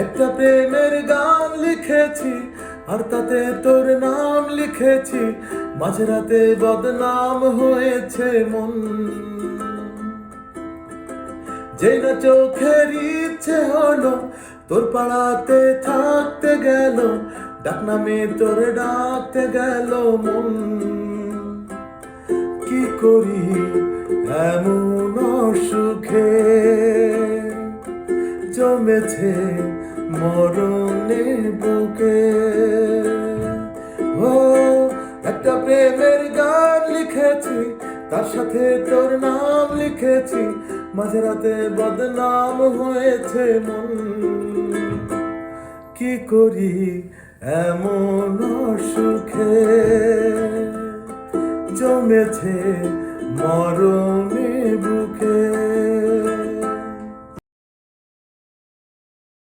একটা প্রেমের গান লিখেছি আর তাতে তোর নাম লিখেছি, মাঝরাতে বদনাম হয়েছে মন। যেই না চোখের ইচ্ছে হলো তোর পাড়াতে থাকতে গেল, ডাক নামে তোর ডাকতে গেল মন। কি করি এমন অসুখে জমেছে মরণের বুকে। ও একটা প্রেমের গান লিখেছি, তার সাথে তোর নাম লিখেছি, মাঝরাতে বদনাম হয়েছে মন। কি করি এমন অসুখে জমেছে মরণের বুকে।